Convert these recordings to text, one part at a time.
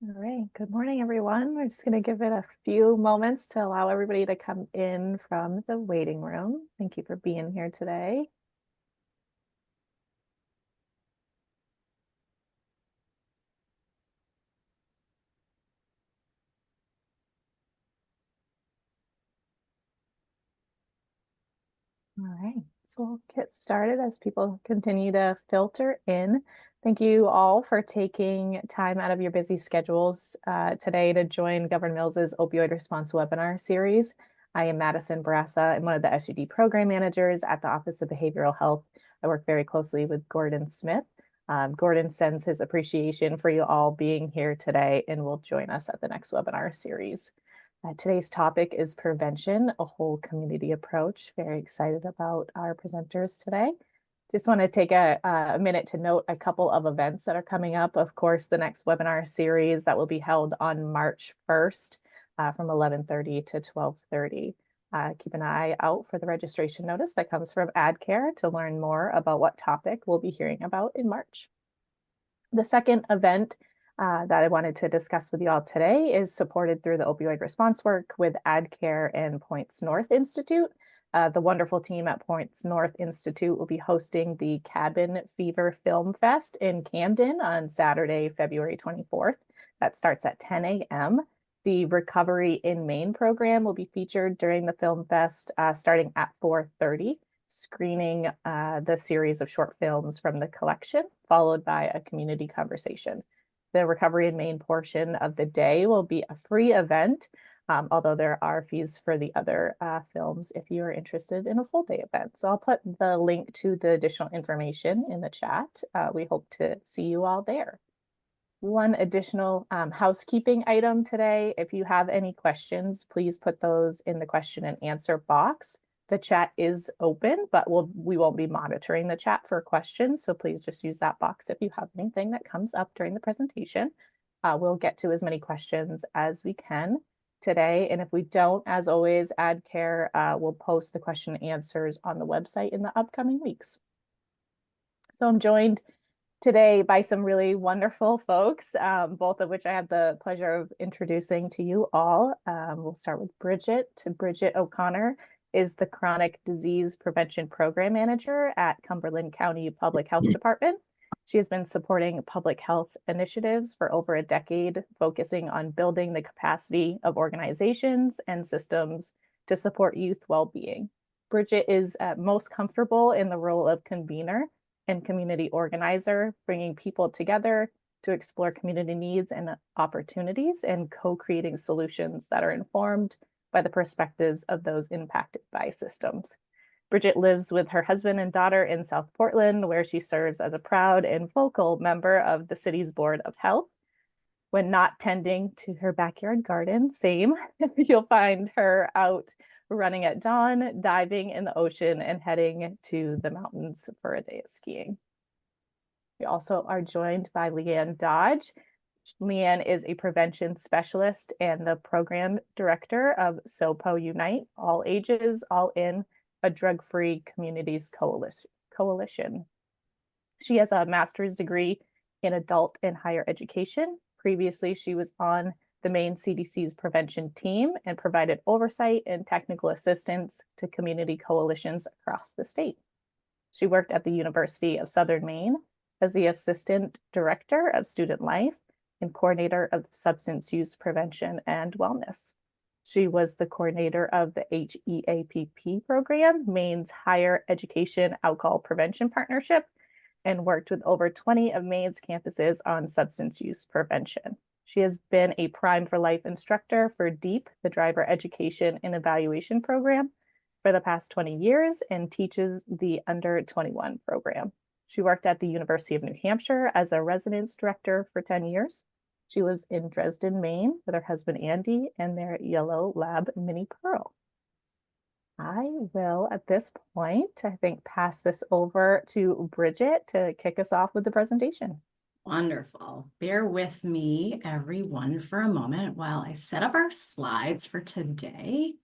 All right, good morning, everyone. We're just going to give it a few moments to allow everybody to come in from the waiting room. Thank you for being here today. All right, so we'll get started as people continue to filter in. Thank you all for taking time out of your busy schedules today to join Governor Mills's Opioid Response webinar series. I am Maddison Bourassa. I'm one of the SUD program managers at the Office of Behavioral Health. I work very closely with Gordon Smith. Gordon sends his appreciation for you all being here today and will join us at the next webinar series. Today's topic is prevention, a whole community approach. Very excited about our presenters today. Just want to take a minute to note a couple of events that are coming up. Of course, the next webinar series that will be held on March 1st from 11:30 to 12:30. Keep an eye out for the registration notice that comes from AdCare to learn more about what topic we'll be hearing about in March. The second event that I wanted to discuss with you all today is supported through the opioid response work with AdCare and Points North Institute. The wonderful team at Points North Institute will be hosting the Cabin Fever Film Fest in Camden on Saturday, February 24th. That starts at 10 a.m. The Recovery in Maine program will be featured during the film fest starting at 4:30, screening the series of short films from the collection, followed by a community conversation. The Recovery in Maine portion of the day will be a free event, although there are fees for the other films if you are interested in a full day event. So I'll put the link to the additional information in the chat. We hope to see you all there. One additional housekeeping item today. If you have any questions, please put those in the question and answer box. The chat is open, but we won't be monitoring the chat for questions. So please just use that box if you have anything that comes up during the presentation. We'll get to as many questions as we can today. And if we don't, as always, AdCare will post the question and answers on the website in the upcoming weeks. So I'm joined today by some really wonderful folks, both of which I have the pleasure of introducing to you all. We'll start with Bridget. Bridget O'Connor is the Chronic Disease Prevention Program Manager at Cumberland County Public Health Department. She has been supporting public health initiatives for over a decade, focusing on building the capacity of organizations and systems to support youth well-being. Bridget is most comfortable in the role of convener and community organizer, bringing people together to explore community needs and opportunities and co-creating solutions that are informed by the perspectives of those impacted by systems. Bridget lives with her husband and daughter in South Portland, where she serves as a proud and vocal member of the city's Board of Health. When not tending to her backyard garden, same, you'll find her out running at dawn, diving in the ocean, and heading to the mountains for a day of skiing. We also are joined by Leanne Dodge. Leanne is a prevention specialist and the program director of SOPO Unite, All Ages, All In, a drug-free communities coalition. She has a master's degree in adult and higher education. Previously, she was on the Maine CDC's prevention team and provided oversight and technical assistance to community coalitions across the state. She worked at the University of Southern Maine as the Assistant Director of Student Life and Coordinator of Substance Use Prevention and Wellness. She was the coordinator of the HEAPP program, Maine's Higher Education Alcohol Prevention Partnership, and worked with over 20 of Maine's campuses on substance use prevention. She has been a Prime for Life instructor for DEEP, the Driver Education and Evaluation Program, for the past 20 years and teaches the Under 21 program. She worked at the University of New Hampshire as a residence director for 10 years. She lives in Dresden, Maine with her husband, Andy, and their yellow lab, Minnie Pearl. I will, at this point, I think, pass this over to Bridget to kick us off with the presentation. Wonderful. Bear with me, everyone, for a moment while I set up our slides for today.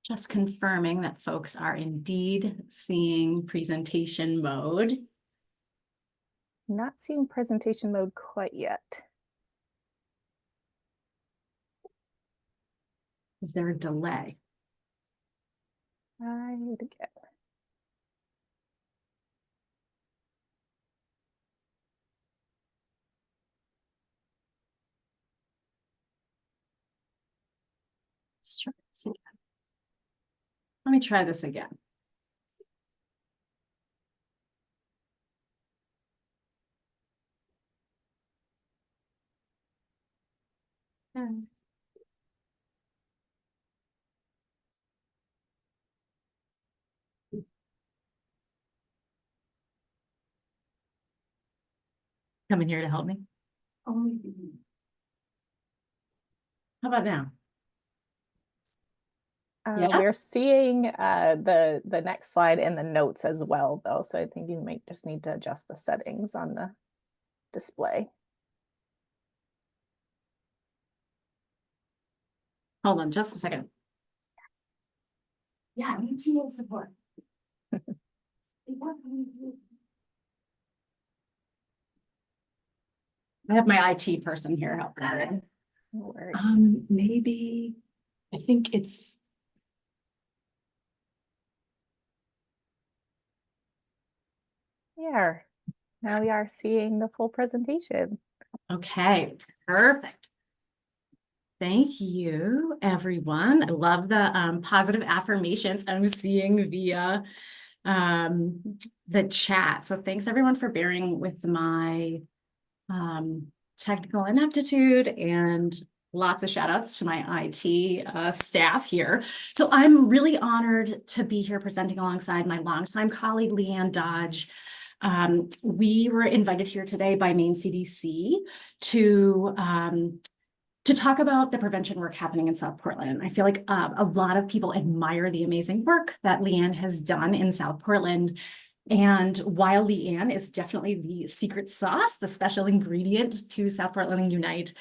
Just confirming that folks are indeed seeing presentation mode. Not seeing presentation mode quite yet. Is there a delay? I need to get. Let's try this again. Let me try this again. Coming here to help me. Oh. How about now? Yeah. We're seeing the next slide in the notes as well, though. So I think you might just need to adjust the settings on the display. Hold on just a second. Yeah, I need TA support. I have my IT person here helping me. No worries. Maybe, I think it's. Here, now we are seeing the full presentation. Okay, perfect. Thank you, everyone. I love the positive affirmations I'm seeing via the chat. So thanks everyone for bearing with my technical ineptitude, and lots of shout outs to my IT staff here. So I'm really honored to be here presenting alongside my longtime colleague, Leanne Dodge. We were invited here today by Maine CDC to talk about the prevention work happening in South Portland. I feel like a lot of people admire the amazing work that Leanne has done in South Portland. And while Leanne is definitely the secret sauce, the special ingredient to South Portland Unite,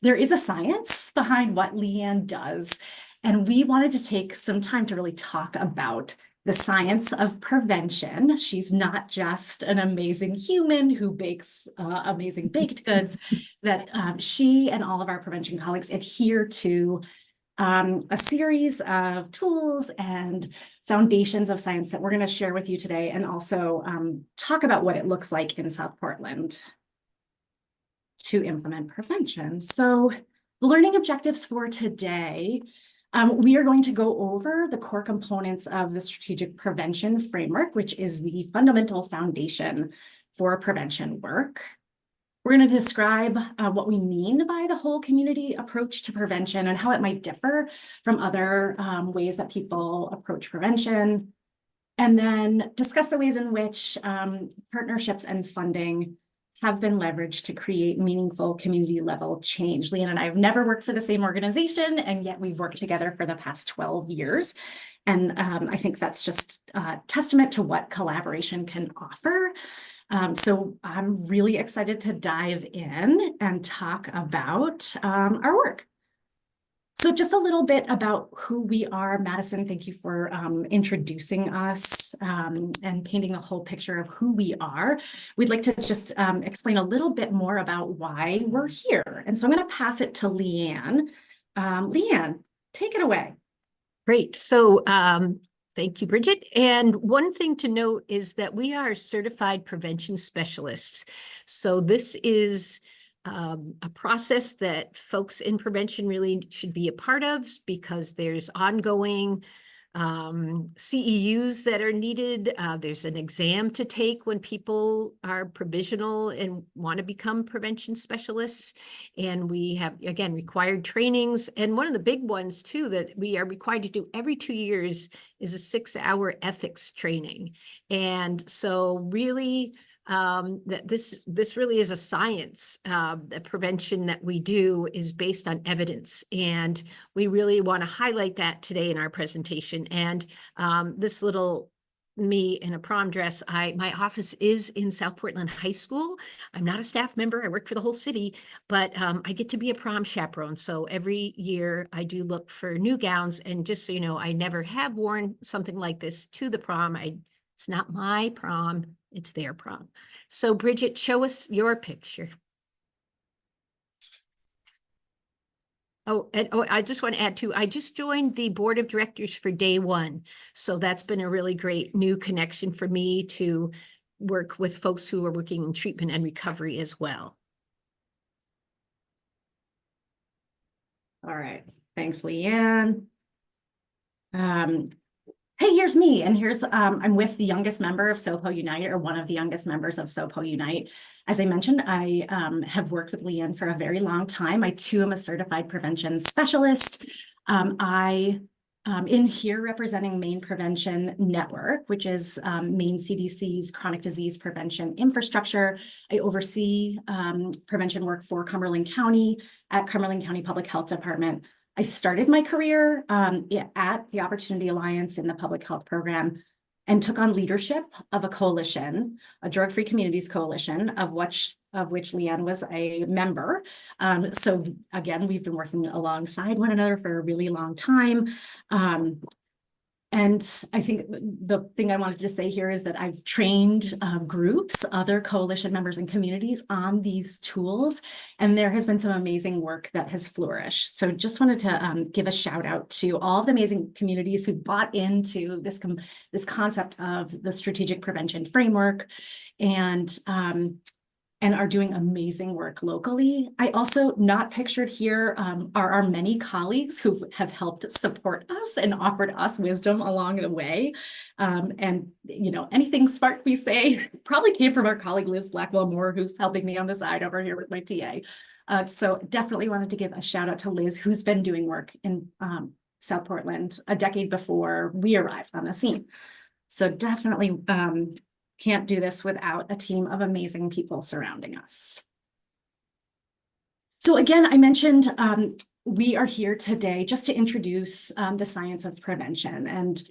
there is a science behind what Leanne does. And we wanted to take some time to really talk about the science of prevention. She's not just an amazing human who bakes amazing baked goods, that she and all of our prevention colleagues adhere to a series of tools and foundations of science that we're going to share with you today, and also talk about what it looks like in South Portland to implement prevention. So the learning objectives for today, we are going to go over the core components of the strategic prevention framework, which is the fundamental foundation for prevention work. We're going to describe what we mean by the whole community approach to prevention and how it might differ from other ways that people approach prevention. And then discuss the ways in which partnerships and funding have been leveraged to create meaningful community level change. Leanne and I have never worked for the same organization, and yet we've worked together for the past 12 years. And I think that's just a testament to what collaboration can offer. So I'm really excited to dive in and talk about our work. So just a little bit about who we are. Maddison, thank you for introducing us and painting the whole picture of who we are. We'd like to just explain a little bit more about why we're here. And so I'm going to pass it to Leanne. Leanne, take it away. Great. So thank you, Bridget. And one thing to note is that we are certified prevention specialists. So this is a process that folks in prevention really should be a part of, because there's ongoing CEUs that are needed. There's an exam to take when people are provisional and want to become prevention specialists. And we have, again, required trainings. And one of the big ones, too, that we are required to do every 2 years is a 6-hour ethics training. And so really, that this really is a science. The prevention that we do is based on evidence, and we really want to highlight that today in our presentation. And this little me in a prom dress. My office is in South Portland High School. I'm not a staff member. I work for the whole city, but I get to be a prom chaperone. So every year I do look for new gowns. And just so you know, I never have worn something like this to the prom. It's not my prom, it's their prom. So Bridget, show us your picture. Oh, and I just want to add too, I just joined the board of directors for day one. So that's been a really great new connection for me to work with folks who are working in treatment and recovery as well. All right. Thanks, Leanne. Hey, here's me. And here's, I'm with the youngest member of SOPO Unite, or one of the youngest members of SOPO Unite. As I mentioned, I have worked with Leanne for a very long time. I too am a certified prevention specialist. I in here representing Maine Prevention Network, which is Maine CDC's chronic disease prevention infrastructure. I oversee prevention work for Cumberland County at Cumberland County Public Health Department. I started my career at the Opportunity Alliance in the public health program and took on leadership of a coalition, a drug-free communities coalition, of which Leanne was a member. So again, we've been working alongside one another for a really long time. And I think the thing I wanted to say here is that I've trained groups, other coalition members and communities on these tools, and there has been some amazing work that has flourished. So just wanted to give a shout out to all of the amazing communities who bought into this concept of the strategic prevention framework and are doing amazing work locally. I also, not pictured here, are our many colleagues who have helped support us and offered us wisdom along the way. And, you know, anything smart we say probably came from our colleague, Liz Blackwell-Moore, who's helping me on the side over here with my TA. So definitely wanted to give a shout out to Liz, who's been doing work in South Portland a decade before we arrived on the scene. So definitely, can't do this without a team of amazing people surrounding us. So again, I mentioned we are here today just to introduce the science of prevention, and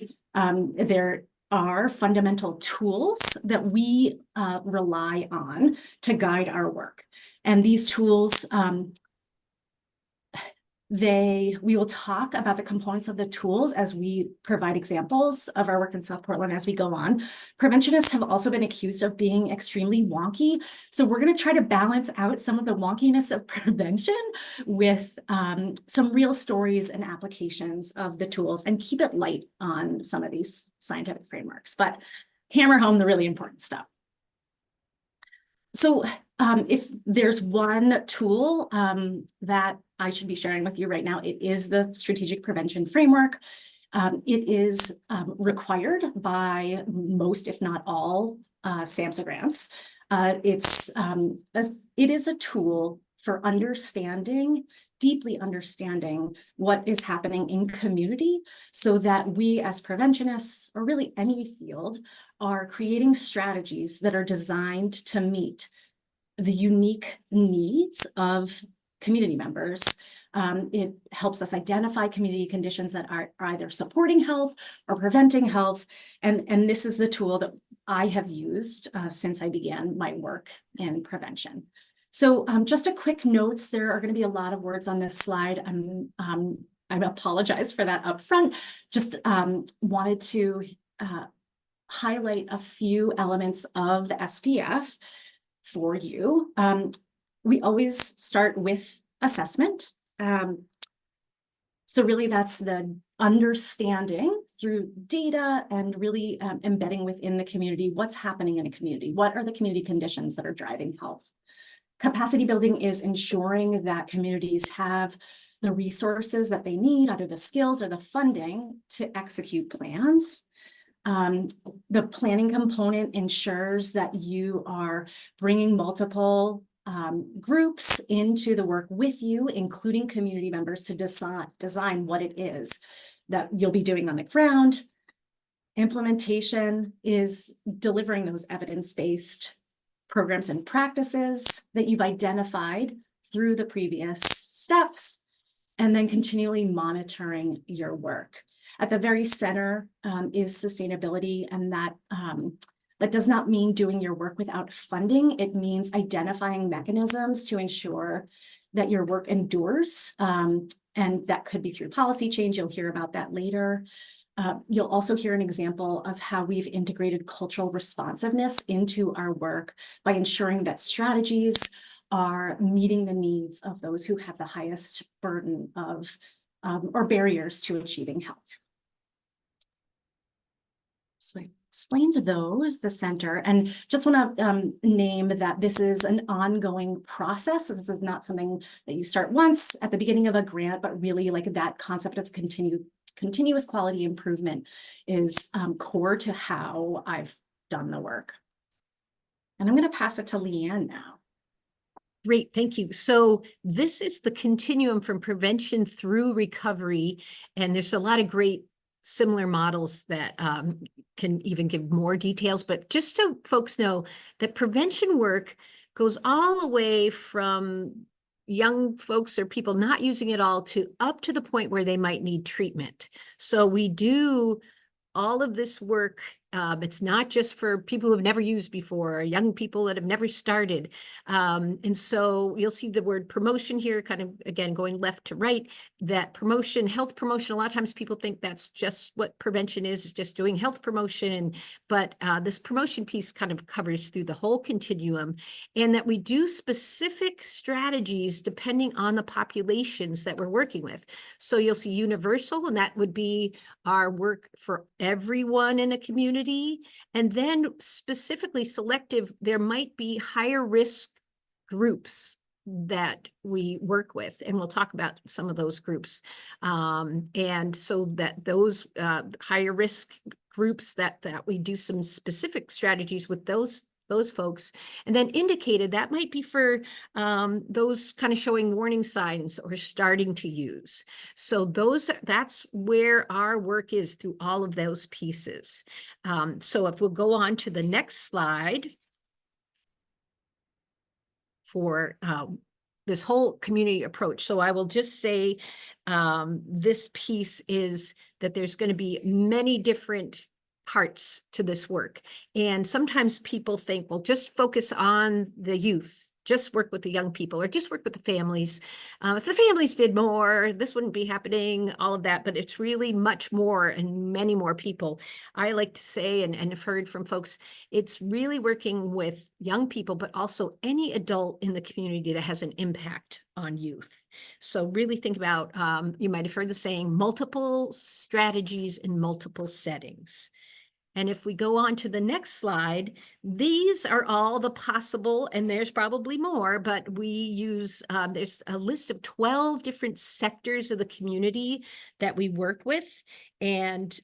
there are fundamental tools that we rely on to guide our work. And these tools, we will talk about the components of the tools as we provide examples of our work in South Portland as we go on. Preventionists have also been accused of being extremely wonky. So we're going to try to balance out some of the wonkiness of prevention with some real stories and applications of the tools and keep it light on some of these scientific frameworks, but hammer home the really important stuff. So if there's one tool that I should be sharing with you right now, it is the strategic prevention framework. It is required by most, if not all, SAMHSA grants. It is a tool for understanding, deeply understanding what is happening in community so that we as preventionists, or really any field, are creating strategies that are designed to meet the unique needs of community members. It helps us identify community conditions that are either supporting health or preventing health. And this is the tool that I have used since I began my work in prevention. So just a quick notes, there are going to be a lot of words on this slide. I apologize for that up front. Just wanted to highlight a few elements of the SPF for you. We always start with assessment. So really that's the understanding through data and really embedding within the community what's happening in a community. What are the community conditions that are driving health? Capacity building is ensuring that communities have the resources that they need, either the skills or the funding to execute plans. The planning component ensures that you are bringing multiple groups into the work with you, including community members, to design what it is that you'll be doing on the ground. Implementation is delivering those evidence-based programs and practices that you've identified through the previous steps, and then continually monitoring your work. At the very center is sustainability, and that does not mean doing your work without funding. It means identifying mechanisms to ensure that your work endures. And that could be through policy change. You'll hear about that later. You'll also hear an example of how we've integrated cultural responsiveness into our work by ensuring that strategies are meeting the needs of those who have the highest burden of or barriers to achieving health. So I explained those, the center, and just want to name that this is an ongoing process. So this is not something that you start once at the beginning of a grant, but really like that concept of continuous quality improvement is core to how I've done the work. And I'm going to pass it to Leanne now. Great, thank you. So this is the continuum from prevention through recovery, and there's a lot of great similar models that can even give more details, but just so folks know that prevention work goes all the way from young folks or people not using it all to up to the point where they might need treatment. So we do all of this work. It's not just for people who have never used before, or young people that have never started. And so you'll see the word promotion here, kind of, again, going left to right, that promotion, health promotion, a lot of times people think that's just what prevention is just doing health promotion. But this promotion piece kind of covers through the whole continuum, and that we do specific strategies depending on the populations that we're working with. So you'll see universal, and that would be our work for everyone in a community. And then specifically selective, there might be higher risk groups that we work with, and we'll talk about some of those groups. And so that those higher risk groups that we do some specific strategies with those folks, and then indicated that might be for those kind of showing warning signs or starting to use. So that's where our work is through all of those pieces. So if we'll go on to the next slide for this whole community approach. So I will just say this piece is that there's going to be many different parts to this work. And sometimes people think, well, just focus on the youth, just work with the young people, or just work with the families. If the families did more, this wouldn't be happening, all of that, but it's really much more and many more people. I like to say, and have heard from folks, it's really working with young people, but also any adult in the community that has an impact on youth. So really think about, you might have heard the saying, multiple strategies in multiple settings. And if we go on to the next slide, these are all the possible, and there's probably more, but we use, there's a list of 12 different sectors of the community that we work with, and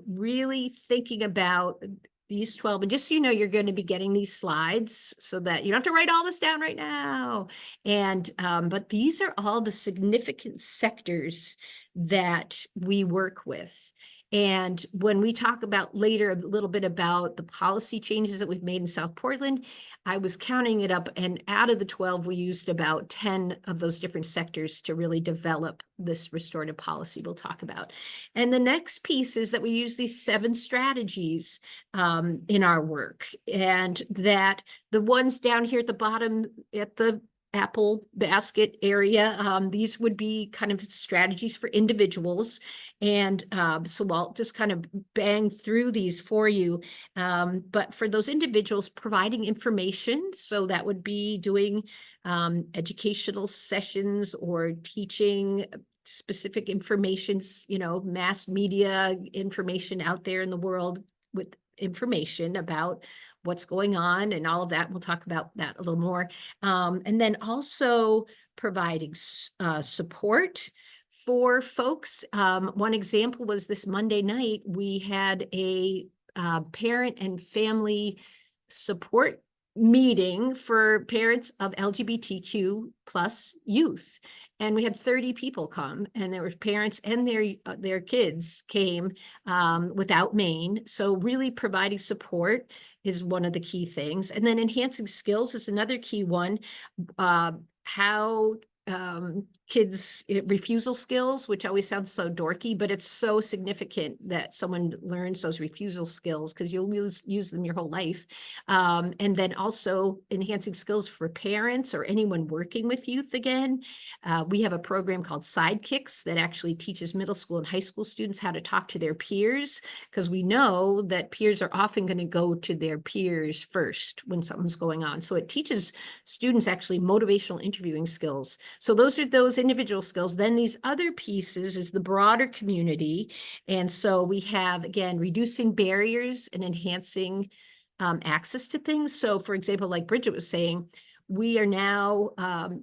really thinking about these 12. And just so you know, you're going to be getting these slides so that you don't have to write all this down right now. And but these are all the significant sectors that we work with. And when we talk about later a little bit about the policy changes that we've made in South Portland, I was counting it up, and out of the 12, we used about 10 of those different sectors to really develop this restorative policy we'll talk about. And the next piece is that we use these 7 strategies in our work, and that the ones down here at the bottom at the apple basket area, these would be kind of strategies for individuals. And so I'll just kind of bang through these for you. But for those individuals, providing information, so that would be doing educational sessions or teaching specific informations, mass media information out there in the world with information about what's going on and all of that. We'll talk about that a little more. And then also providing support for folks. One example was this Monday night, we had a parent and family support meeting for parents of LGBTQ plus youth. And we had 30 people come, and there were parents and their kids came without Maine. So really providing support is one of the key things. And then enhancing skills is another key one. How kids' refusal skills, which always sounds so dorky, but it's so significant that someone learns those refusal skills because you'll use them your whole life. And then also enhancing skills for parents or anyone working with youth again. We have a program called Sidekicks that actually teaches middle school and high school students how to talk to their peers, because we know that peers are often going to go to their peers first when something's going on. So it teaches students actually motivational interviewing skills. So those are those individual skills. Then these other pieces is the broader community. And so we have, again, reducing barriers and enhancing access to things. So for example, like Bridget was saying, we are now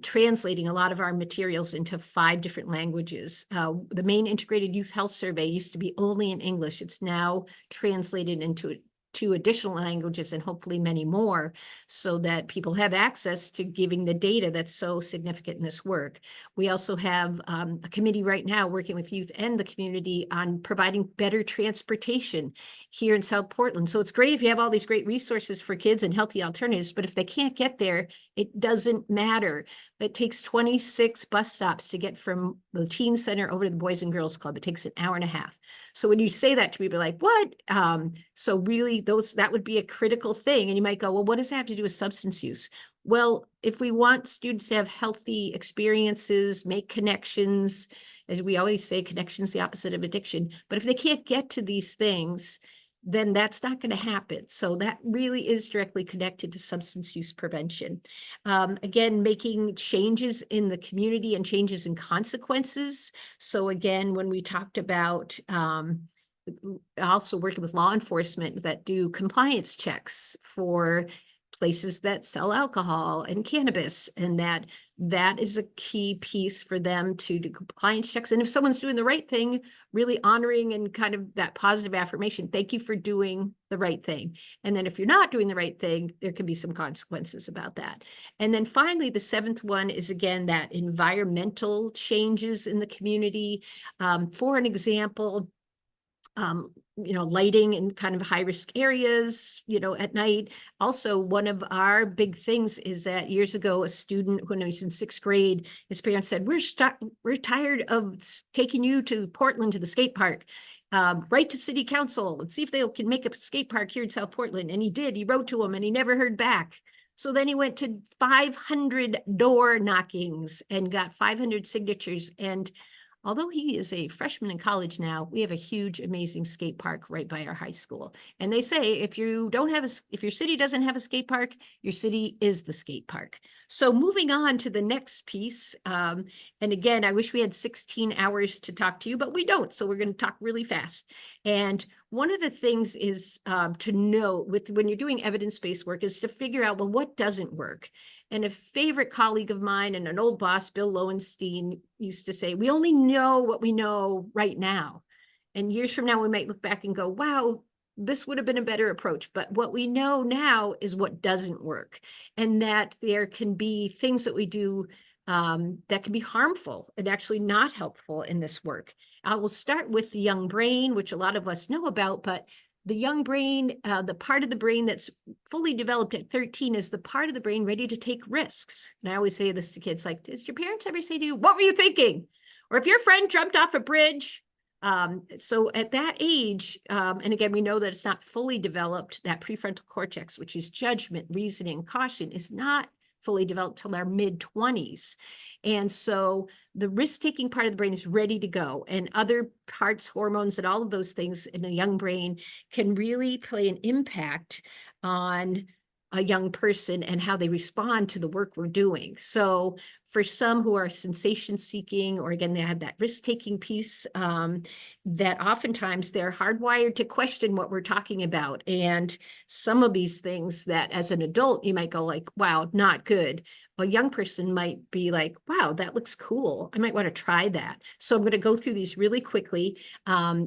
translating a lot of our materials into 5 different languages. The Maine Integrated Youth Health Survey used to be only in English. It's now translated into 2 additional languages and hopefully many more, so that people have access to giving the data that's so significant in this work. We also have a committee right now working with youth and the community on providing better transportation here in South Portland. So it's great if you have all these great resources for kids and healthy alternatives, but if they can't get there, it doesn't matter. It takes 26 bus stops to get from the teen center over to the Boys and Girls Club. It takes an hour and a half. So when you say that to people, like, what? So really that would be a critical thing. And you might go, well, what does that have to do with substance use? Well, if we want students to have healthy experiences, make connections, as we always say, connection's the opposite of addiction. But if they can't get to these things, then that's not going to happen. So that really is directly connected to substance use prevention. Again, making changes in the community and changes in consequences. So again, when we talked about also working with law enforcement that do compliance checks for places that sell alcohol and cannabis, and that is a key piece for them to do compliance checks. And if someone's doing the right thing, really honoring and kind of that positive affirmation, thank you for doing the right thing. And then if you're not doing the right thing, there can be some consequences about that. And then finally, the 7th one is, again, that environmental changes in the community. For an example, lighting in kind of high risk areas, at night. Also, one of our big things is that years ago, a student, when he was in 6th grade, his parents said, we're tired of taking you to Portland to the skate park. Write to city council and see if they can make a skate park here in South Portland. And he did. He wrote to them and he never heard back. So then he went to 500 door knockings and got 500 signatures. And although he is a freshman in college now, we have a huge, amazing skate park right by our high school. And they say, if your city doesn't have a skate park, your city is the skate park. So moving on to the next piece. And again, I wish we had 16 hours to talk to you, but we don't. So we're going to talk really fast. And one of the things is to know when you're doing evidence-based work is to figure out, well, what doesn't work? And a favorite colleague of mine and an old boss, Bill Lowenstein, used to say, we only know what we know right now. And years from now, we might look back and go, wow, this would have been a better approach. But what we know now is what doesn't work. And that there can be things that we do that can be harmful and actually not helpful in this work. I will start with the young brain, which a lot of us know about, but the young brain, the part of the brain that's fully developed at 13 is the part of the brain ready to take risks. And I always say this to kids, like, does your parents ever say to you, what were you thinking? Or if your friend jumped off a bridge. So at that age, and again, we know that it's not fully developed, that prefrontal cortex, which is judgment, reasoning, caution, is not fully developed till our mid-20s. And so the risk-taking part of the brain is ready to go, and other parts, hormones, and all of those things in a young brain can really play an impact on a young person and how they respond to the work we're doing. So for some who are sensation seeking, or again, they have that risk-taking piece, that oftentimes they're hardwired to question what we're talking about. And some of these things that as an adult, you might go like, wow, not good. A young person might be like, wow, that looks cool. I might want to try that. So I'm going to go through these really quickly.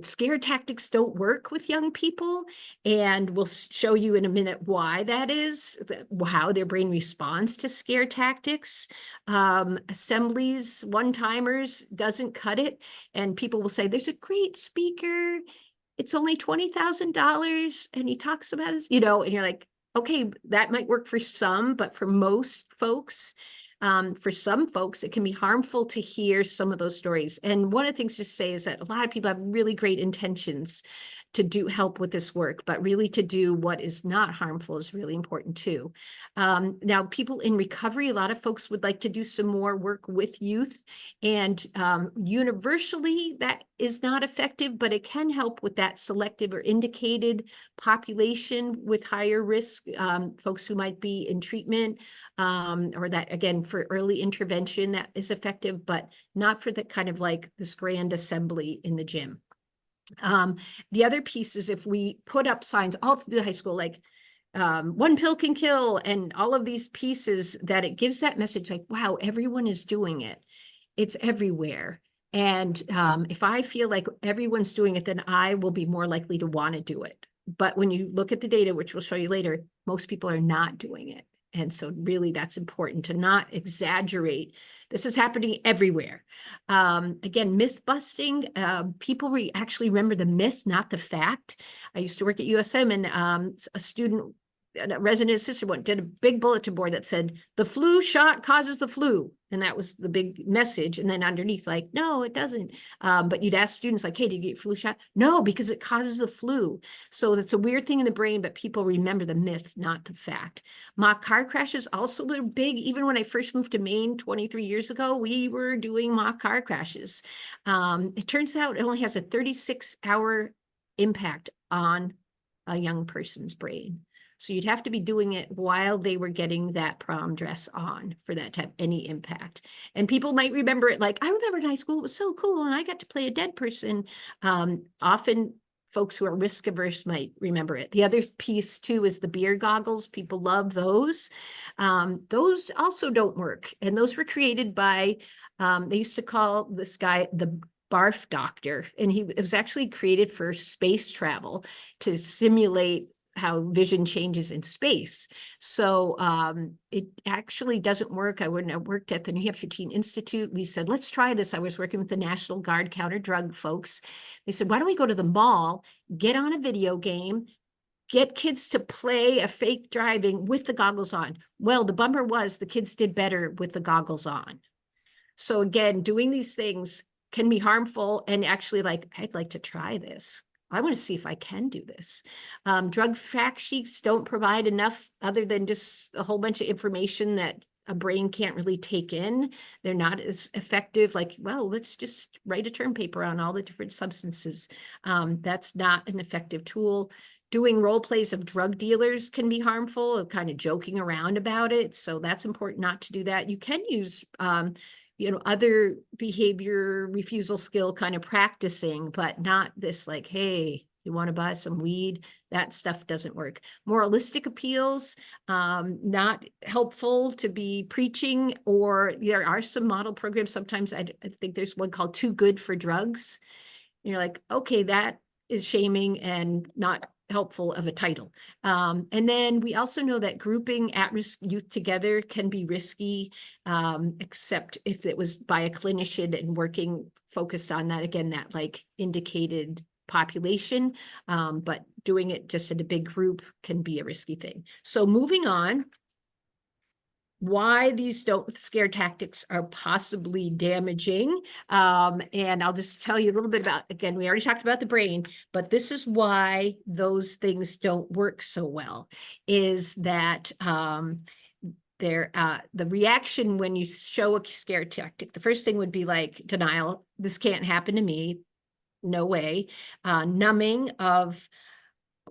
Scare tactics don't work with young people. And we'll show you in a minute why that is, how their brain responds to scare tactics. Assemblies, one-timers doesn't cut it. And people will say, there's a great speaker. It's only $20,000. And he talks about his, and you're like, okay, that might work for some, but for most folks, For some folks, it can be harmful to hear some of those stories. And one of the things to say is that a lot of people have really great intentions to help with this work, but really to do what is not harmful is really important too. Now, people in recovery, a lot of folks would like to do some more work with youth, and universally that is not effective, but it can help with that selective or indicated population with higher risk, folks who might be in treatment, or that, again, for early intervention that is effective, but not for the kind of like this grand assembly in the gym. The other piece is if we put up signs all through the high school, like one pill can kill, and all of these pieces, that it gives that message like, wow, everyone is doing it. It's everywhere. And if I feel like everyone's doing it, then I will be more likely to want to do it. But when you look at the data, which we'll show you later, most people are not doing it. And so really that's important to not exaggerate. This is happening everywhere. Again, myth busting, people actually remember the myth, not the fact. I used to work at USM, and a student, a resident assistant, did a big bulletin board that said, the flu shot causes the flu. And that was the big message. And then underneath, like, no, it doesn't. But you'd ask students like, hey, did you get flu shot? No, because it causes the flu. So that's a weird thing in the brain, but people remember the myth, not the fact. Mock car crashes also were big. Even when I first moved to Maine 23 years ago, we were doing mock car crashes. It turns out it only has a 36-hour impact on a young person's brain. So you'd have to be doing it while they were getting that prom dress on for that to have any impact. And people might remember it like, I remember in high school, it was so cool, and I got to play a dead person. Often folks who are risk averse might remember it. The other piece too is the beer goggles. People love those. Those also don't work. And those were created by, they used to call this guy the barf doctor. And it was actually created for space travel to simulate how vision changes in space. So it actually doesn't work. I worked at the New Hampshire Teen Institute. We said, let's try this. I was working with the National Guard counter drug folks. They said, why don't we go to the mall, get on a video game, get kids to play a fake driving with the goggles on. Well, the bummer was the kids did better with the goggles on. So again, doing these things can be harmful, and actually like, I'd like to try this. I want to see if I can do this. Drug fact sheets don't provide enough other than just a whole bunch of information that a brain can't really take in. They're not as effective. Like, well, let's just write a term paper on all the different substances. That's not an effective tool. Doing role plays of drug dealers can be harmful, kind of joking around about it. So that's important not to do that. You can use other behavior refusal skill kind of practicing, but not this like, hey, you want to buy some weed? That stuff doesn't work. Moralistic appeals, not helpful to be preaching, or there are some model programs. Sometimes I think there's one called Too Good for Drugs. You're like, okay, that is shaming and not helpful of a title. And then we also know that grouping at-risk youth together can be risky, except if it was by a clinician and working focused on that, again, that like indicated population, but doing it just in a big group can be a risky thing. So moving on, why these don't scare tactics are possibly damaging. And I'll just tell you a little bit about, again, we already talked about the brain, but this is why those things don't work so well, is that the reaction when you show a scare tactic, the first thing would be like denial. This can't happen to me. No way. Numbing of,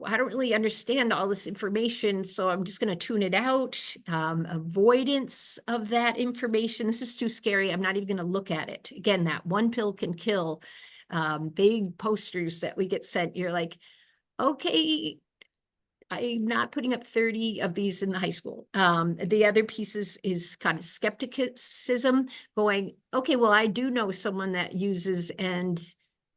I don't really understand all this information, so I'm just going to tune it out. Avoidance of that information. This is too scary. I'm not even going to look at it. Again, that one pill can kill. Big posters that we get sent. You're like, okay, I'm not putting up 30 of these in the high school. The other pieces is kind of skepticism, going, okay, well, I do know someone that uses and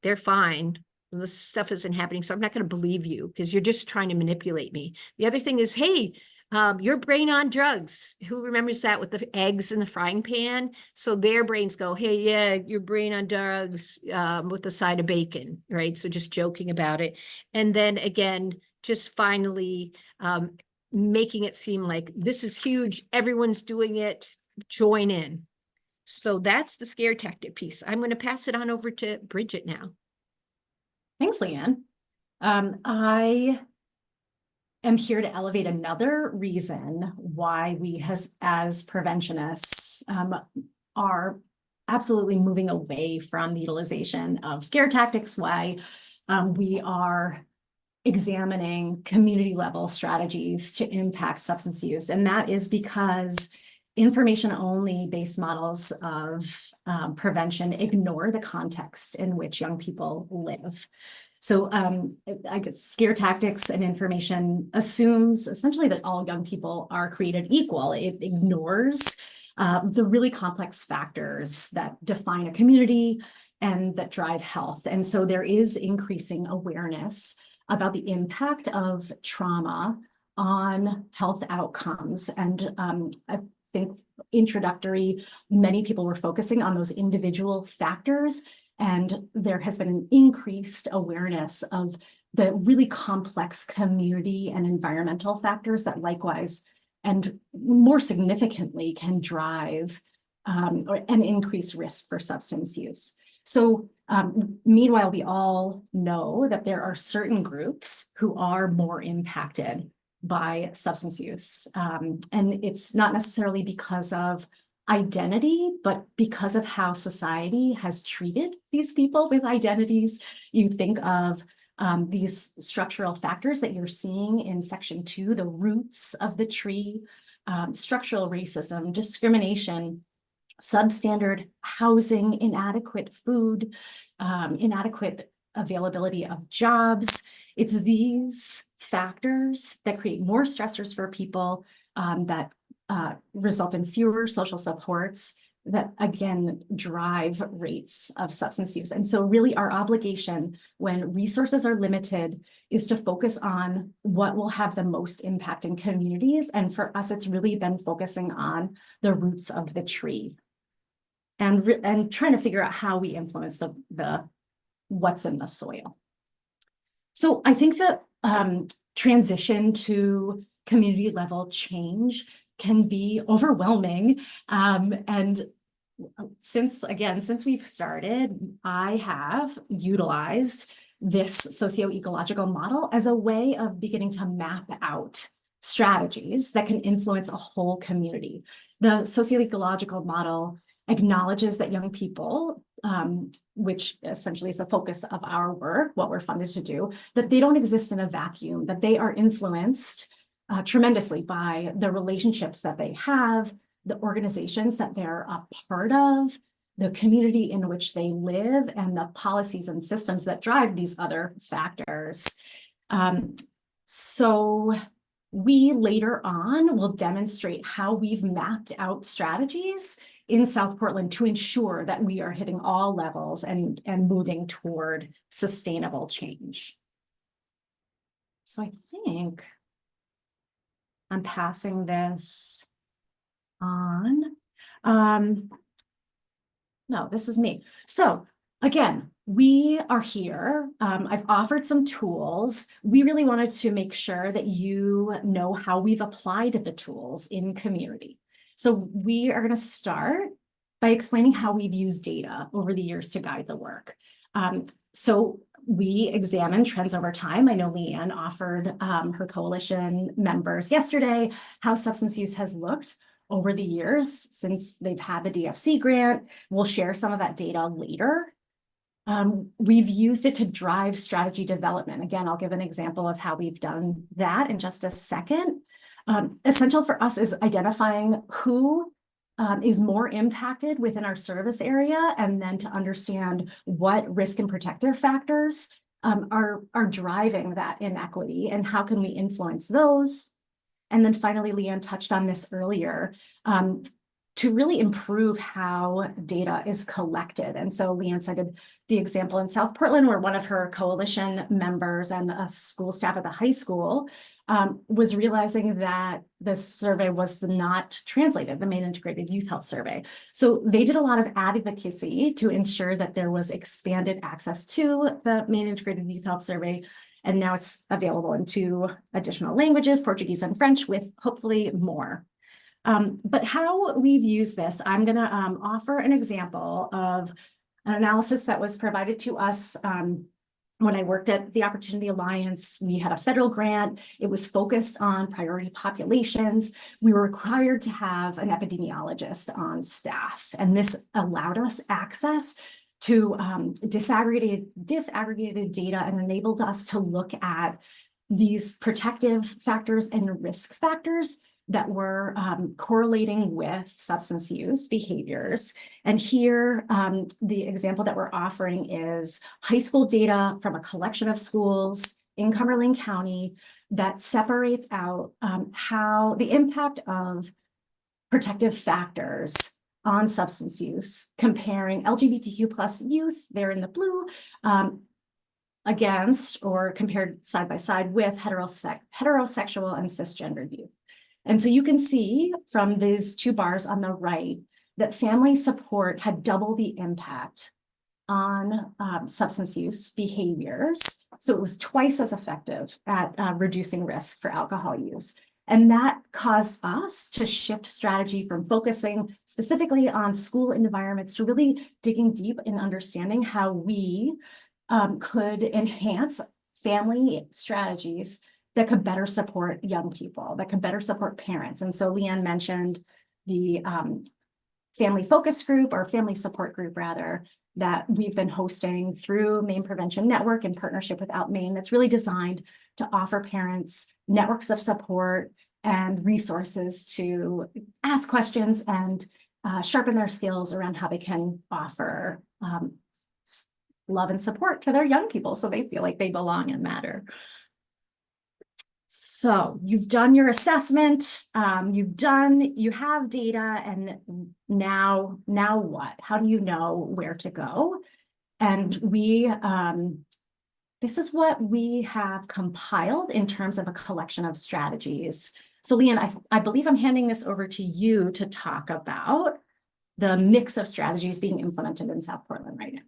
they're fine. This stuff isn't happening, so I'm not going to believe you because you're just trying to manipulate me. The other thing is, hey, your brain on drugs. Who remembers that with the eggs in the frying pan? So their brains go, hey, yeah, your brain on drugs with the side of bacon, right? So just joking about it. And then again, just finally making it seem like this is huge. Everyone's doing it. join in. So that's the scare tactic piece. I'm going to pass it on over to Bridget now. Thanks, Leanne. I am here to elevate another reason why we as preventionists are absolutely moving away from the utilization of scare tactics, why we are examining community level strategies to impact substance use. And that is because information only based models of prevention ignore the context in which young people live. So I guess scare tactics and information assumes essentially that all young people are created equal. It ignores the really complex factors that define a community and that drive health. And so there is increasing awareness about the impact of trauma on health outcomes. And I think introductory, many people were focusing on those individual factors, and there has been an increased awareness of the really complex community and environmental factors that likewise and more significantly can drive an increased risk for substance use. So meanwhile, we all know that there are certain groups who are more impacted by substance use. And it's not necessarily because of identity, but because of how society has treated these people with identities. You think of these structural factors that you're seeing in section 2, the roots of the tree, structural racism, discrimination, substandard housing, inadequate food, inadequate availability of jobs. It's these factors that create more stressors for people that result in fewer social supports that again drive rates of substance use. And so really our obligation when resources are limited is to focus on what will have the most impact in communities. And for us, it's really been focusing on the roots of the tree and trying to figure out how we influence the what's in the soil. So I think that transition to community level change can be overwhelming. And since we've started, I have utilized this socio-ecological model as a way of beginning to map out strategies that can influence a whole community. The socio-ecological model acknowledges that young people, which essentially is the focus of our work, what we're funded to do, that they don't exist in a vacuum, that they are influenced tremendously by the relationships that they have, the organizations that they're a part of, the community in which they live, and the policies and systems that drive these other factors. So we later on will demonstrate how we've mapped out strategies in South Portland to ensure that we are hitting all levels and moving toward sustainable change. So I think I'm passing this on. No, this is me. So again, we are here. I've offered some tools. We really wanted to make sure that you know how we've applied the tools in community. So we are going to start by explaining how we've used data over the years to guide the work. So we examine trends over time. I know Leanne offered her coalition members yesterday how substance use has looked over the years since they've had the DFC grant. We'll share some of that data later. We've used it to drive strategy development. Again, I'll give an example of how we've done that in just a second. Essential for us is identifying who is more impacted within our service area, and then to understand what risk and protective factors are driving that inequity and how can we influence those. And then finally, Leanne touched on this earlier, to really improve how data is collected. And so Leanne cited the example in South Portland where one of her coalition members and a school staff at the high school was realizing that the survey was not translated, the Maine Integrated Youth Health Survey. So they did a lot of advocacy to ensure that there was expanded access to the Maine Integrated Youth Health Survey. And now it's available in 2 additional languages, Portuguese and French, with hopefully more. But how we've used this, I'm going to offer an example of an analysis that was provided to us when I worked at the Opportunity Alliance. We had a federal grant. It was focused on priority populations. We were required to have an epidemiologist on staff, and this allowed us access to disaggregated data and enabled us to look at these protective factors and risk factors that were correlating with substance use behaviors. And here, the example that we're offering is high school data from a collection of schools in Cumberland County that separates out how the impact of protective factors on substance use, comparing LGBTQ plus youth, they're in the blue, against or compared side by side with heterosexual and cisgendered youth. And so you can see from these two bars on the right that family support had double the impact on substance use behaviors. So it was twice as effective at reducing risk for alcohol use. And that caused us to shift strategy from focusing specifically on school environments to really digging deep in understanding how we could enhance family strategies that could better support young people, that could better support parents. And so Leanne mentioned the family focus group, or family support group rather, that we've been hosting through Maine Prevention Network in partnership with Out Maine. That's really designed to offer parents networks of support and resources to ask questions and sharpen their skills around how they can offer love and support to their young people so they feel like they belong and matter. So you've done your assessment, you have data, and now what? How do you know where to go? And this is what we have compiled in terms of a collection of strategies. So Leanne, I believe I'm handing this over to you to talk about the mix of strategies being implemented in South Portland right now.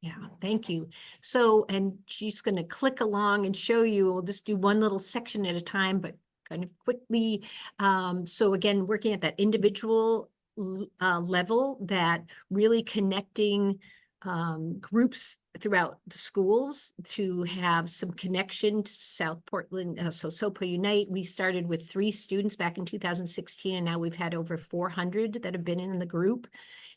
Yeah, thank you. So, and she's going to click along and show you, we'll just do one little section at a time, but kind of quickly. So again, working at that individual level, that really connecting groups throughout the schools to have some connection to South Portland. So SOPA Unite, we started with 3 students back in 2016, and now we've had over 400 that have been in the group.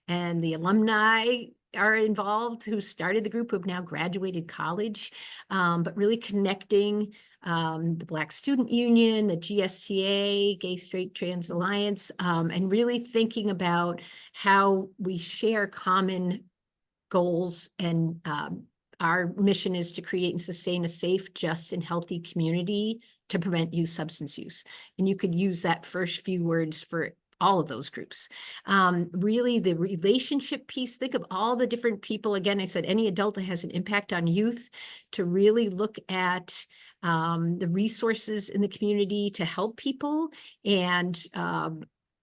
And the alumni are involved who started the group, who have now graduated college, but really connecting the Black Student Union, the GSTA, Gay Straight Trans Alliance, and really thinking about how we share common goals. And our mission is to create and sustain a safe, just, and healthy community to prevent youth substance use. And you could use that first few words for all of those groups. Really the relationship piece, think of all the different people. Again, I said any adult that has an impact on youth, to really look at the resources in the community to help people. And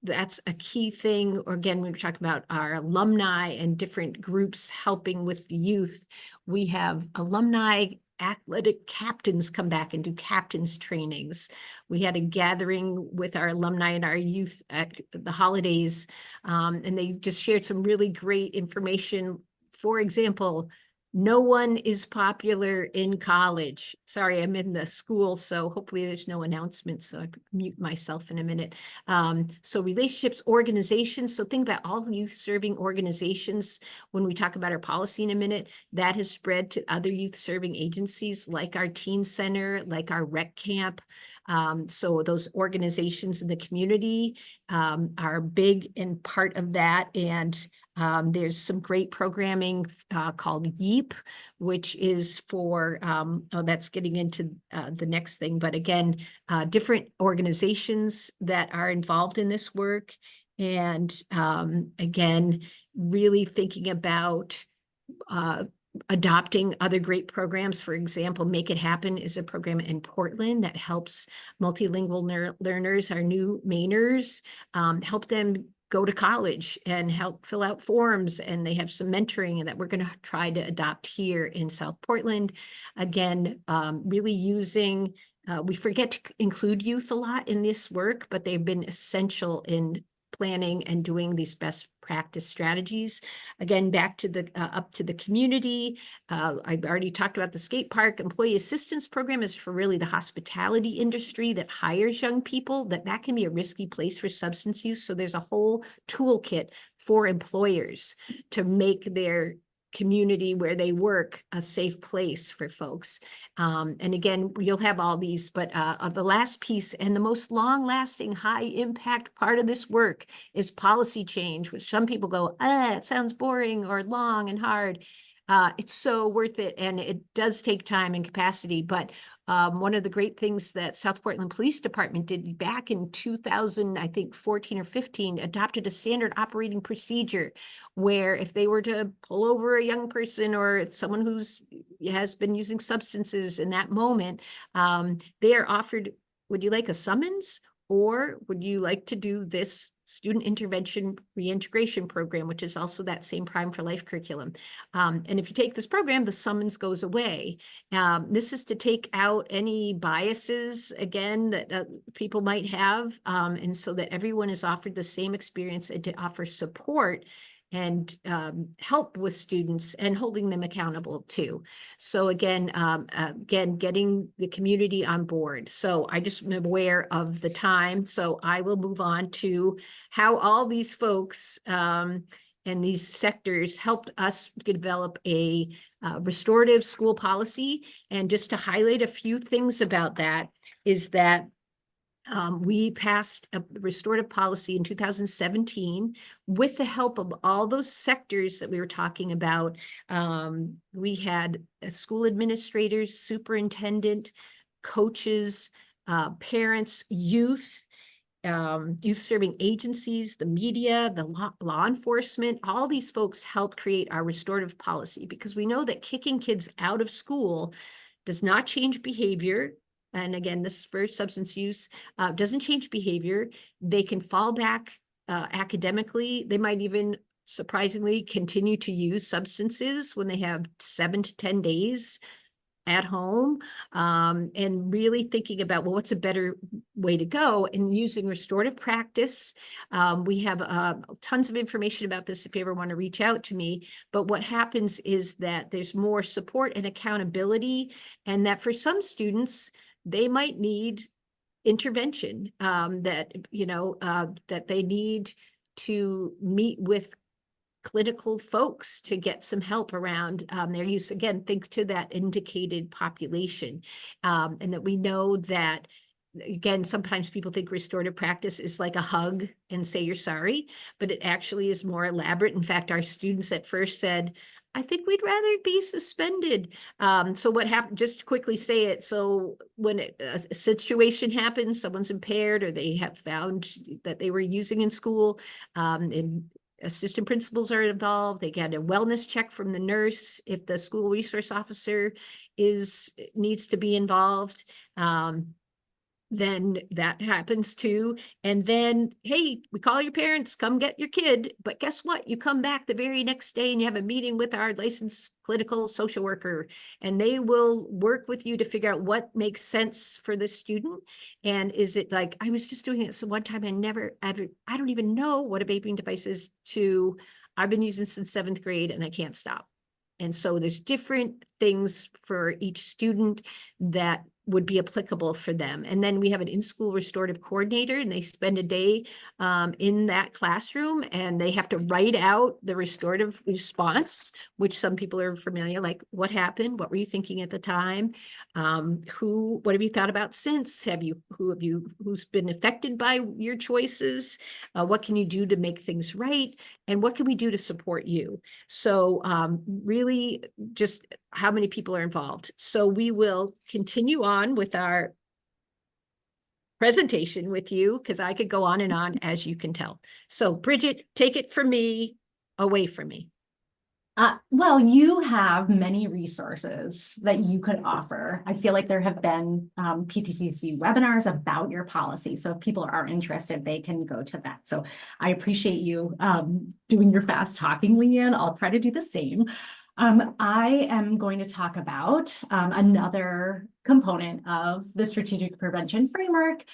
that's a key thing. Or again, we were talking about our alumni and different groups helping with the youth. We have alumni athletic captains come back and do captains trainings. We had a gathering with our alumni and our youth at the holidays, and they just shared some really great information. For example, no one is popular in college. Sorry, I'm in the school, so hopefully there's no announcements, so I could mute myself in a minute. So relationships, organizations. So think about all youth serving organizations. When we talk about our policy in a minute, that has spread to other youth serving agencies like our teen center, like our rec camp. So those organizations in the community are big and part of that. And there's some great programming called YEEP, which is for, that's getting into the next thing. But again, different organizations that are involved in this work. And again, really thinking about adopting other great programs. For example, Make It Happen is a program in Portland that helps multilingual learners, our new Mainers, help them go to college and help fill out forms. And they have some mentoring that we're going to try to adopt here in South Portland. Again, really using we forget to include youth a lot in this work, but they've been essential in planning and doing these best practice strategies. Again, back to the up to the community. I've already talked about the skate park. Employee assistance program is for really the hospitality industry that hires young people, that can be a risky place for substance use. So there's a whole toolkit for employers to make their community where they work a safe place for folks. And again, you'll have all these, but the last piece and the most long-lasting, high-impact part of this work is policy change, which some people go, it sounds boring or long and hard. It's so worth it, and it does take time and capacity, but one of the great things that South Portland Police Department did back in 2000, I think 14 or 15, adopted a standard operating procedure where if they were to pull over a young person or it's someone who's has been using substances in that moment, they are offered, would you like a summons? Or would you like to do this student intervention reintegration program, which is also that same Prime for Life curriculum? And if you take this program, the summons goes away. This is to take out any biases, again, that people might have, and so that everyone is offered the same experience and to offer support and help with students and holding them accountable too. So again, getting the community on board. So I just am aware of the time, so I will move on to how all these folks and these sectors helped us develop a restorative school policy. And just to highlight a few things about that is that we passed a restorative policy in 2017 with the help of all those sectors that we were talking about. We had school administrators, superintendent, coaches, parents, youth serving agencies, the media, the law enforcement. All these folks helped create our restorative policy, because we know that kicking kids out of school does not change behavior. And again, this for substance use doesn't change behavior. They can fall back academically. They might even surprisingly continue to use substances when they have 7 to 10 days at home, and really thinking about, well, what's a better way to go, and using restorative practice. We have tons of information about this if you ever want to reach out to me. But what happens is that there's more support and accountability, and that for some students, they might need intervention, that they need to meet with clinical folks to get some help around their use. Again, think to that indicated population, and that we know that, again, sometimes people think restorative practice is like a hug and say you're sorry, but it actually is more elaborate. In fact, our students at first said, I think we'd rather be suspended. So what happened, just to quickly say it. So when a situation happens, someone's impaired, or they have found that they were using in school, and assistant principals are involved. They get a wellness check from the nurse if the school resource officer needs to be involved. Then that happens too. And then, hey, we call your parents, come get your kid. But guess what? You come back the very next day and you have a meeting with our licensed clinical social worker, and they will work with you to figure out what makes sense for the student. And is it like, I was just doing it so one time, I don't even know what a vaping device is, to I've been using since 7th grade and I can't stop. And so there's different things for each student that would be applicable for them. And then we have an in-school restorative coordinator, and they spend a day in that classroom, and they have to write out the restorative response, which some people are familiar, like what happened? What were you thinking at the time? What have you thought about since? Who's been affected by your choices? What can you do to make things right? And what can we do to support you? So really just how many people are involved. So we will continue on with our presentation with you, because I could go on and on, as you can tell. So Bridget, take it from me, away from me. Well, you have many resources that you could offer. I feel like there have been PTTC webinars about your policy. So if people are interested, they can go to that. So I appreciate you doing your fast talking, Leanne. I'll try to do the same. I am going to talk about another component of the strategic prevention framework.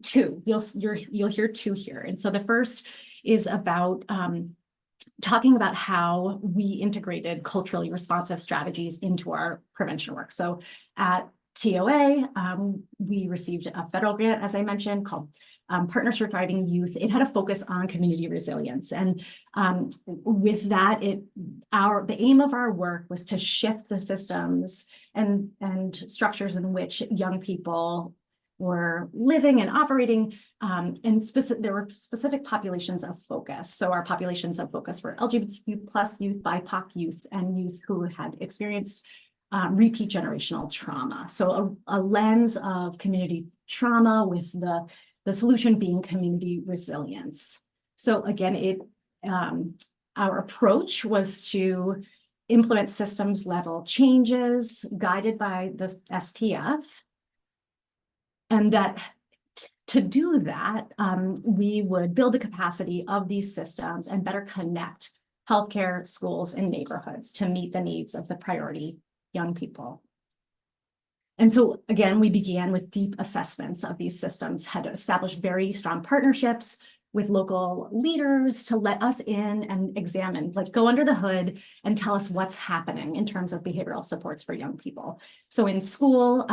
Two, you'll hear two here. And so the first is about talking about how we integrated culturally responsive strategies into our prevention work. So at TOA, we received a federal grant, as I mentioned, called Partners for Thriving Youth. It had a focus on community resilience. And with that, the aim of our work was to shift the systems and structures in which young people were living and operating, and there were specific populations of focus. So our populations of focus were LGBTQ plus youth, BIPOC youth, and youth who had experienced repeat generational trauma. So a lens of community trauma with the solution being community resilience. So again, our approach was to implement systems level changes guided by the SPF. And that to do that, we would build the capacity of these systems and better connect healthcare, schools, and neighborhoods to meet the needs of the priority young people. And so again, we began with deep assessments of these systems, had established very strong partnerships with local leaders to let us in and examine, like go under the hood and tell us what's happening in terms of behavioral supports for young people. So in school,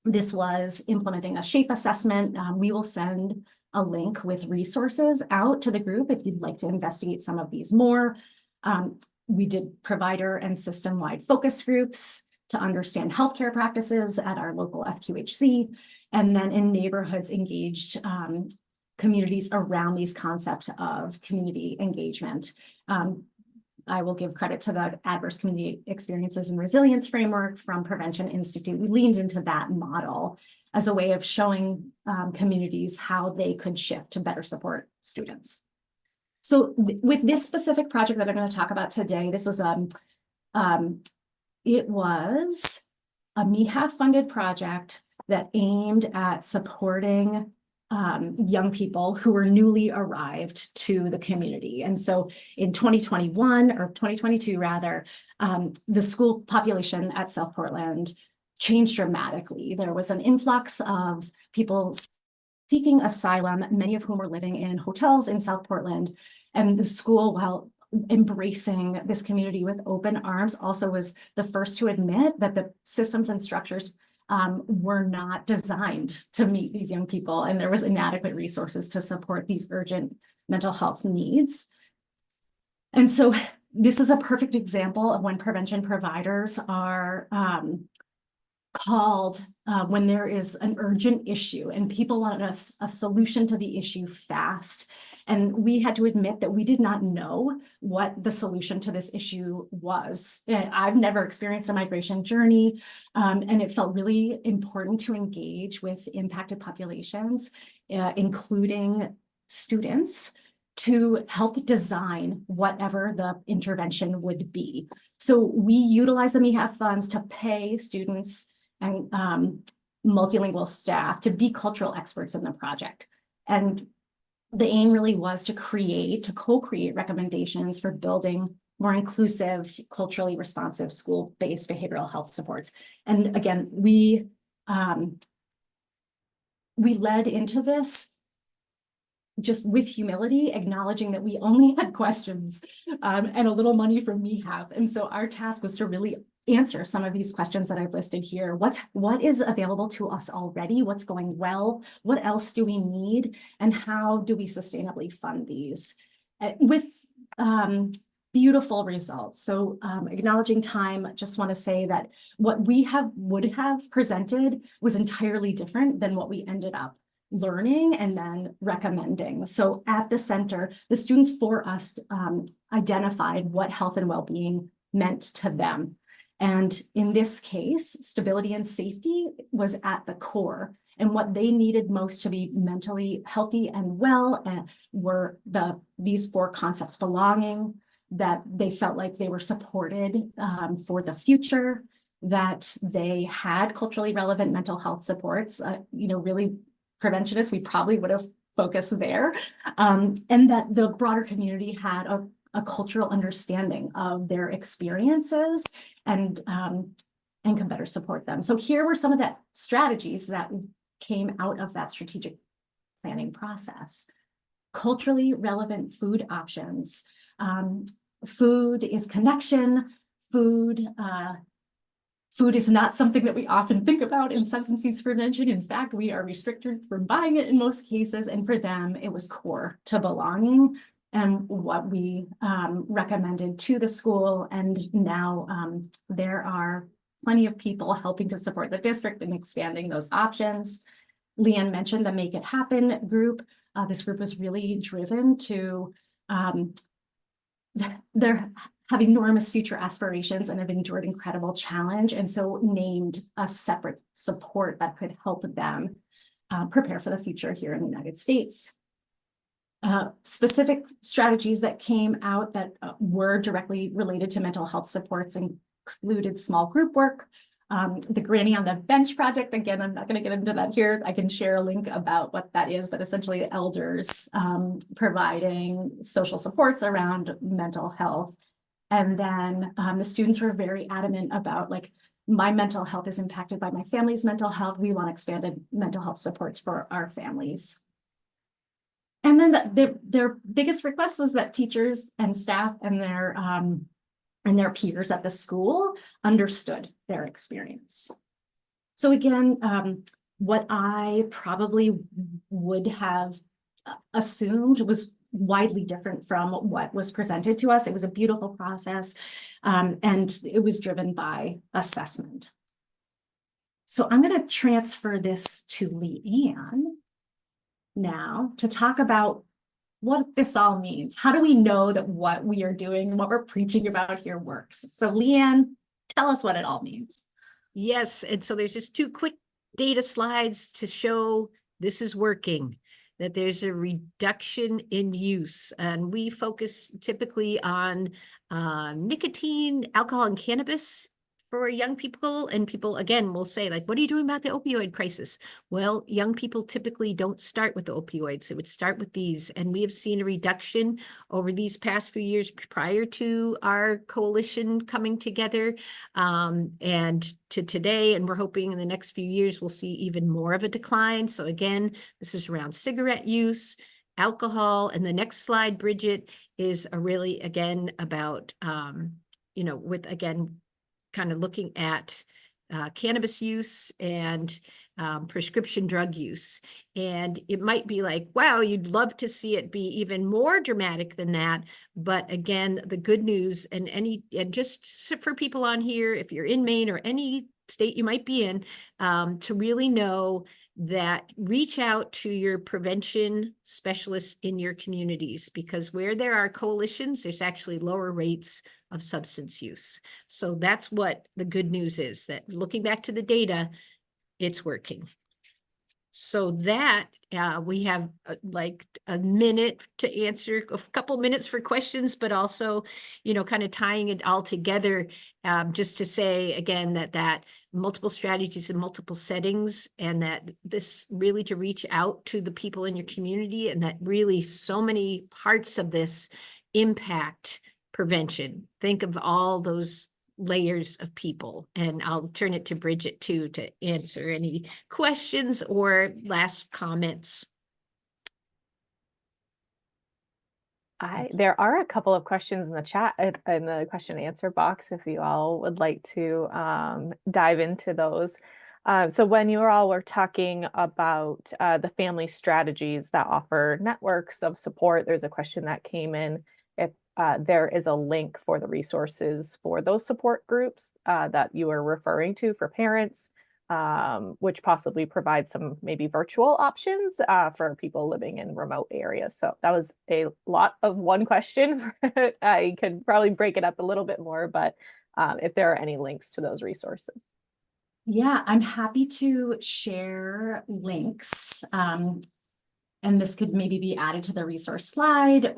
this was implementing a SHAPE assessment. We will send a link with resources out to the group if you'd like to investigate some of these more. We did provider and system-wide focus groups to understand healthcare practices at our local FQHC, and then in neighborhoods engaged communities around these concepts of community engagement. I will give credit to the Adverse Community Experiences and Resilience Framework from Prevention Institute. We leaned into that model as a way of showing communities how they could shift to better support students. So with this specific project that I'm going to talk about today, this was it was a MIHAF funded project that aimed at supporting young people who were newly arrived to the community. And so in 2021 or 2022 rather, the school population at South Portland changed dramatically. There was an influx of people seeking asylum, many of whom were living in hotels in South Portland. And the school, while embracing this community with open arms, also was the first to admit that the systems and structures were not designed to meet these young people, and there was inadequate resources to support these urgent mental health needs. And so this is a perfect example of when prevention providers are called when there is an urgent issue and people want a solution to the issue fast. And we had to admit that we did not know what the solution to this issue was. I've never experienced a migration journey, and it felt really important to engage with impacted populations, including students, to help design whatever the intervention would be. So we utilize the MIHAF funds to pay students and multilingual staff to be cultural experts in the project. And the aim really was to co-create recommendations for building more inclusive, culturally responsive school-based behavioral health supports. And again, we led into this just with humility, acknowledging that we only had questions and a little money from MIHAF. And so our task was to really answer some of these questions that I've listed here. What is available to us already? What's going well? What else do we need? And how do we sustainably fund these? With beautiful results. So acknowledging time, just want to say that what we would have presented was entirely different than what we ended up learning and then recommending. So at the center, the students for us identified what health and well-being meant to them. And in this case, stability and safety was at the core. And what they needed most to be mentally healthy and well were these four concepts: belonging, that they felt like they were supported for the future, that they had culturally relevant mental health supports, really preventionists, we probably would have focused there, and that the broader community had a cultural understanding of their experiences and can better support them. So here were some of the strategies that came out of that strategic planning process. Culturally relevant food options. Food is connection. Food is not something that we often think about in substance use prevention. In fact, we are restricted from buying it in most cases. And for them, it was core to belonging and what we recommended to the school. And now there are plenty of people helping to support the district in expanding those options. Leanne mentioned the Make It Happen group. This group was really driven to, they're have enormous future aspirations and have endured incredible challenge. And so named a separate support that could help them prepare for the future here in the United States. Specific strategies that came out that were directly related to mental health supports included small group work, the Granny on the Bench project. Again, I'm not going to get into that here. I can share a link about what that is, but essentially elders providing social supports around mental health. And then the students were very adamant about, like, my mental health is impacted by my family's mental health. We want expanded mental health supports for our families. And then their biggest request was that teachers and staff and their peers at the school understood their experience. So again, what I probably would have assumed was widely different from what was presented to us. It was a beautiful process, and it was driven by assessment. So I'm going to transfer this to Leanne now to talk about what this all means. How do we know that what we are doing, what we're preaching about here works? So Leanne, tell us what it all means. Yes, and so there's just 2 quick data slides to show this is working, that there's a reduction in use. And we focus typically on nicotine, alcohol, and cannabis for young people. And people, again, will say, like, what are you doing about the opioid crisis? Well, young people typically don't start with the opioids. It would start with these. And we have seen a reduction over these past few years prior to our coalition coming together and to today. And we're hoping in the next few years, we'll see even more of a decline. So again, this is around cigarette use, alcohol. And the next slide, Bridget, is really, again, about, with, again, kind of looking at cannabis use and prescription drug use. And it might be like, wow, you'd love to see it be even more dramatic than that. But again, the good news and just for people on here, if you're in Maine or any state you might be in, to really know that reach out to your prevention specialists in your communities, because where there are coalitions, there's actually lower rates of substance use. So that's what the good news is, that looking back to the data, it's working. So that we have like a minute to answer, a couple minutes for questions, but also, kind of tying it all together, just to say again that multiple strategies in multiple settings, and that this really to reach out to the people in your community, and that really so many parts of this impact prevention. Think of all those layers of people. And I'll turn it to Bridget too to answer any questions or last comments. There are a couple of questions in the chat, in the question and answer box, if you all would like to dive into those. So when you all were talking about the family strategies that offer networks of support, there's a question that came in if there is a link for the resources for those support groups that you are referring to for parents, which possibly provides some maybe virtual options for people living in remote areas. So that was a lot of one question. I could probably break it up a little bit more, but if there are any links to those resources. Yeah, I'm happy to share links. And this could maybe be added to the resource slide,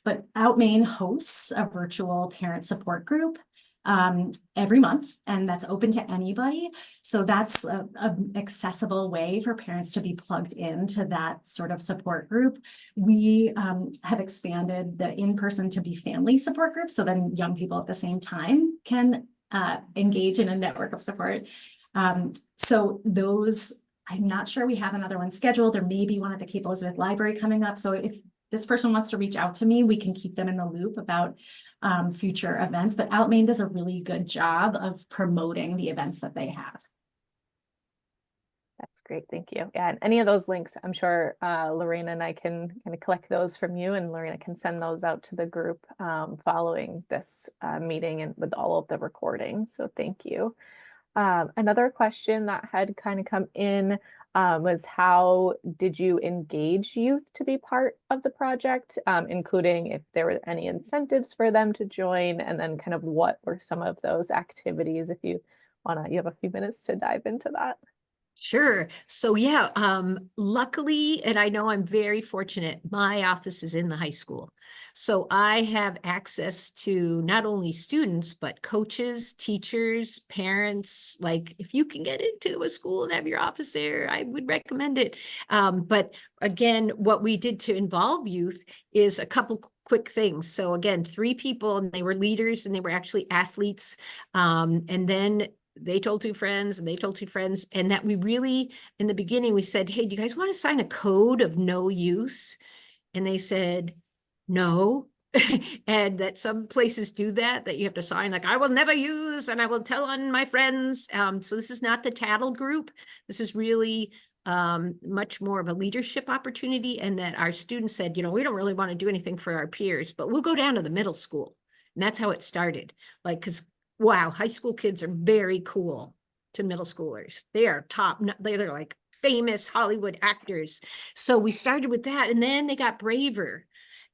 but Out Maine hosts a virtual parent support group. every month, and that's open to anybody. So that's a accessible way for parents to be plugged into that sort of support group. We have expanded the in-person to be family support groups, so then young people at the same time can engage in a network of support. So those, I'm not sure we have another one scheduled. There may be one at the Cape Elizabeth Library coming up. So if this person wants to reach out to me, we can keep them in the loop about future events. But Out Maine does a really good job of promoting the events that they have. That's great. Thank you. Yeah, and any of those links, I'm sure Lorena and I can kind of collect those from you, and Lorena can send those out to the group following this meeting and with all of the recording. So thank you. Another question that had kind of come in was, how did you engage youth to be part of the project, including if there were any incentives for them to join, and then kind of what were some of those activities, if you want to, you have a few minutes to dive into that. Sure. So yeah, luckily, and I know I'm very fortunate, my office is in the high school. So I have access to not only students, but coaches, teachers, parents. Like, if you can get into a school and have your office there, I would recommend it. But again, what we did to involve youth is a couple quick things. So again, 3 people, and they were leaders and they were actually athletes. And then they told 2 friends and they told 2 friends, and that we really, in the beginning, we said, hey, do you guys want to sign a code of no use? And they said, no. And that some places do that you have to sign, like, I will never use, and I will tell on my friends. So this is not the tattle group. This is really much more of a leadership opportunity. And that our students said, you know, we don't really want to do anything for our peers, but we'll go down to the middle school. And that's how it started. Like, because wow, high school kids are very cool to middle schoolers. They are top, they're like famous Hollywood actors. So we started with that, and then they got braver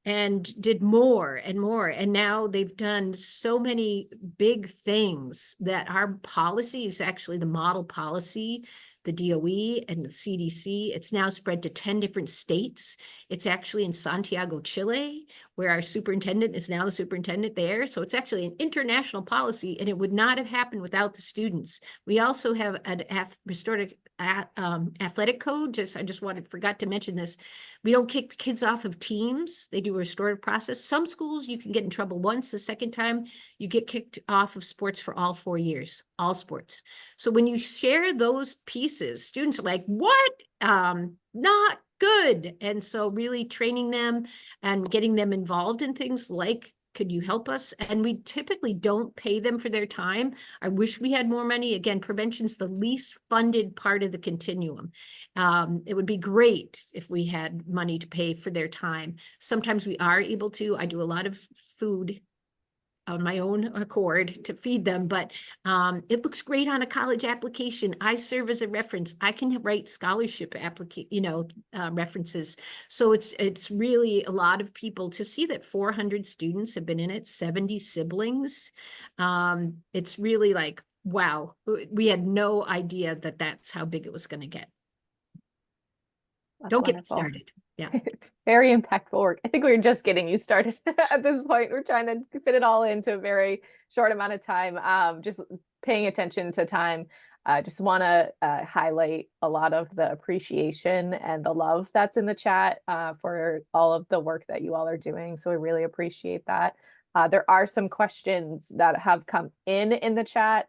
and did more and more. And now they've done so many big things that our policy is actually the model policy, the DOE and the CDC. It's now spread to 10 different states. It's actually in Santiago, Chile, where our superintendent is now the superintendent there. So it's actually an international policy, and it would not have happened without the students. We also have an restorative athletic code. I just forgot to mention this. We don't kick kids off of teams. They do a restorative process. Some schools you can get in trouble once. The second time you get kicked off of sports for all 4 years, all sports. So when you share those pieces, students are like, what? Not good. And so really training them and getting them involved in things like, could you help us? And we typically don't pay them for their time. I wish we had more money. Again, prevention's the least funded part of the continuum. It would be great if we had money to pay for their time. Sometimes we are able to. I do a lot of food on my own accord to feed them, but it looks great on a college application. I serve as a reference. I can write scholarship references. So it's really a lot of people to see that 400 students have been in it, 70 siblings. It's really like, wow, we had no idea that that's how big it was going to get. That's Don't wonderful. get me started. Yeah. Very impactful work. I think we're just getting you started at this point. We're trying to fit it all into a very short amount of time. Just paying attention to time. Just want to highlight a lot of the appreciation and the love that's in the chat for all of the work that you all are doing. So we really appreciate that. There are some questions that have come in the chat.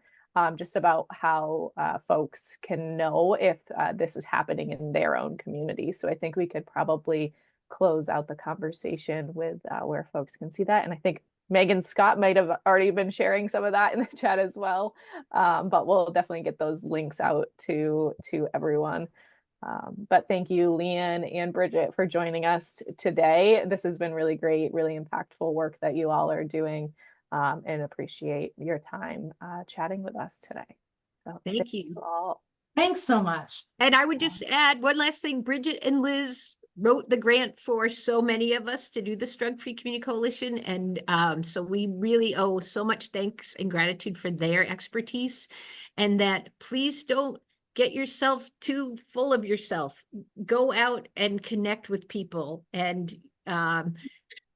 Just about how folks can know if this is happening in their own community. So I think we could probably close out the conversation with where folks can see that. And I think Megan Scott might have already been sharing some of that in the chat as well. But we'll definitely get those links out to everyone. But thank you, Leanne and Bridget, for joining us today. This has been really great, really impactful work that you all are doing. And appreciate your time chatting with us today. So Thank you all. Thanks so much. And I would just add one last thing. Bridget and Liz wrote the grant for so many of us to do this Drug-Free Community Coalition. And so we really owe so much thanks and gratitude for their expertise. And that please don't get yourself too full of yourself. Go out and connect with people. And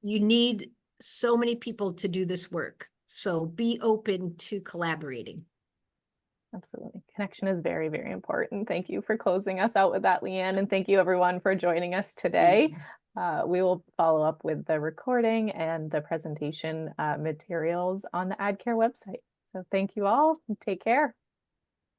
you need so many people to do this work. So be open to collaborating. Absolutely. Connection is very, very important. Thank you for closing us out with that, Leanne. And thank you everyone for joining us today. We will follow up with the recording and the presentation materials on the AdCare website. So thank you all. Take care.